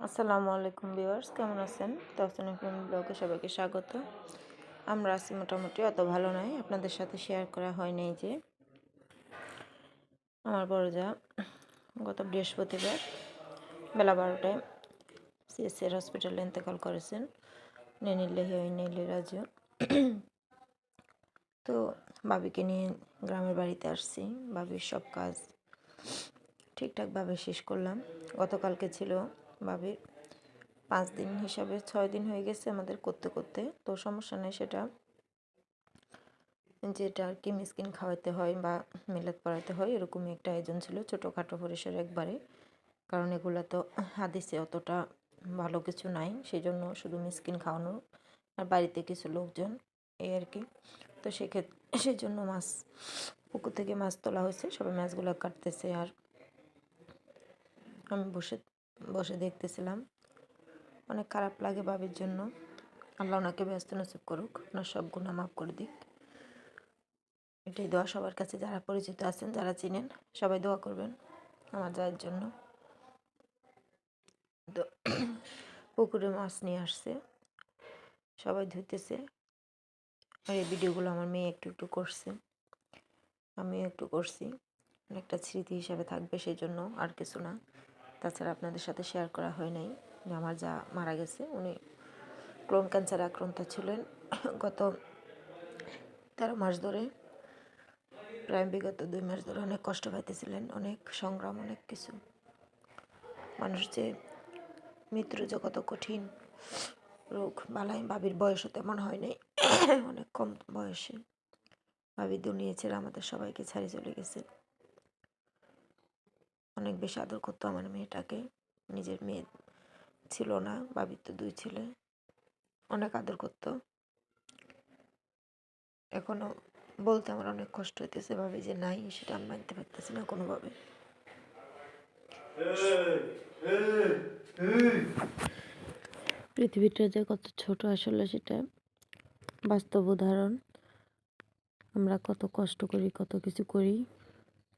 আসসালামু আলাইকুম ভিউয়ার্স, কেমন আছেন? তাহসান এফএম ব্লগে সবাইকে স্বাগত। আমরা আছি মোটামুটি, অত ভালো নয়। আপনাদের সাথে শেয়ার করা হয় নাই যে আমার বড় যা গত বৃহস্পতিবার বেলা 12টায় সিএসসির হসপিটালে ইন্তেকাল করেছেন। নেনিল্লাহি ওয়া ইন্না ইলাইহি রাজিউন। তো ভাবিকে নিয়ে গ্রামের বাড়িতে আসছি। ভাবির সব কাজ ঠিকঠাকভাবে শেষ করলাম। গতকালকে ছিল ভাবির 5 দিন, হিসাবে 6 দিন হয়ে গেছে আমাদের করতে করতে। তো সমস্যা নেই, সেটা যেটা আর কি মিসকিন খাওয়াতে হয় বা মিলাদ পড়াতে হয়, এরকমই একটা আয়োজন ছিল, ছোটোখাটো পরিসরে একবারে। কারণ এগুলো তো হাদিসে অতটা ভালো কিছু নাই, সেই জন্য শুধু মিসকিন খাওয়ানো আর বাড়িতে কিছু লোকজন, এই আর কি। তো সেই জন্য মাছ, পুকুর থেকে মাছ তোলা হয়েছে, সবাই মাছগুলো কাটতেছে আর আমি বসে বসে দেখতেছিলাম। অনেক খারাপ লাগে ভাবির জন্য। আল্লাহ ওনাকে ব্যস্ত নসিব করুক, ওনার সব গুনাহ মাফ করে দিক, এটাই দোয়া সবার কাছে। যারা পরিচিত আছেন, যারা চিনেন, সবাই দোয়া করবেন আমার জায়ের জন্য। তো পুকুরে মাছ নিয়ে আসছে, সবাই ধুইতেছে। আর এই ভিডিওগুলো আমার মেয়ে একটু একটু করছে, আমিও একটু করছি। অনেকটা স্মৃতি হিসাবে থাকবে, সেই জন্য, আর কিছু না। তাছাড়া আপনাদের সাথে শেয়ার করা হয় নাই যে আমার যা মারা গেছে। উনি ক্লোন ক্যান্সারে আক্রান্ত ছিলেন গত 13 মাস ধরে। প্রায় বিগত 2 মাস ধরে অনেক কষ্ট পাইতেছিলেন, অনেক সংগ্রাম, অনেক কিছু। মানুষ যে মৃত্যু যে কত কঠিন রোগ বালাই। ভাবির বয়সও তেমন হয় নাই, অনেক কম বয়সে ভাবি দুনিয়া ছেড়ে আমাদের সবাইকে ছাড়িয়ে চলে গেছে। অনেক বেশি আদর করতো আমার মেয়েটাকে, নিজের মেয়ে ছিল না, ভাবির তো 2 ছেলে, অনেক আদর করতো। এখনো বলতে আমার অনেক কষ্ট হইতেছে, ভাবি যে নাই, সেটা আমি মানতে পারতেছি না কোনোভাবে। পৃথিবীটা যে কত ছোট আসলে সেটা বাস্তব উদাহরণ। আমরা কত কষ্ট করি, কত কিছু করি,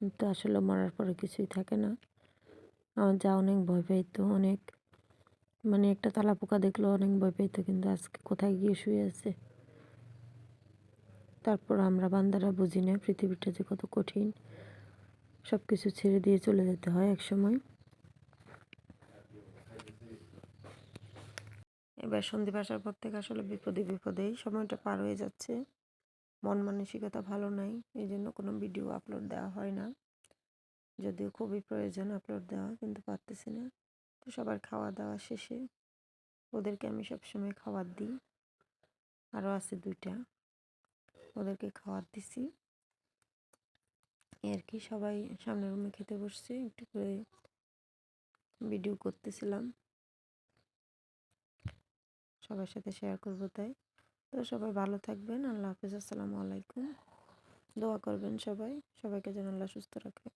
কিন্তু আসলে মরার পরে কিছুই থাকে না। আমার যা অনেক ভয় পাইতো, অনেক, মানে একটা তালা পোকা দেখলেও অনেক ভয় পাইতো, কিন্তু আজকে কোথায় গিয়ে শুয়ে আছে। তারপর আমরা বান্দারা বুঝি না পৃথিবীটা যে কত কঠিন, সব কিছু ছেড়ে দিয়ে চলে যেতে হয় এক সময়। এবার সন্ধি আসার পর থেকে আসলে বিপদে বিপদেই সময়টা পার হয়ে যাচ্ছে। মন মানসিকতা ভালো নাই, এই জন্য কোনো ভিডিও আপলোড দেওয়া হয় না। যদিও খুবই প্রয়োজন আপলোড দেওয়া, কিন্তু পারতেছি না। তো সবার খাওয়া দাওয়া শেষে ওদেরকে আমি সবসময় খাবার দিই, আরও আছে 2টা, ওদেরকে খাবার দিছি। আর কি, সবাই সামনের রুমে খেতে বসছে, একটু করে ভিডিও করতেছিলাম, সবার সাথে শেয়ার করবো তাই। তো সবাই ভালো থাকবেন, আল্লাহ হাফিজ, আসসালামু আলাইকুম। দোয়া করবেন সবাই, সবাইকে যেন আল্লাহ সুস্থ রাখে।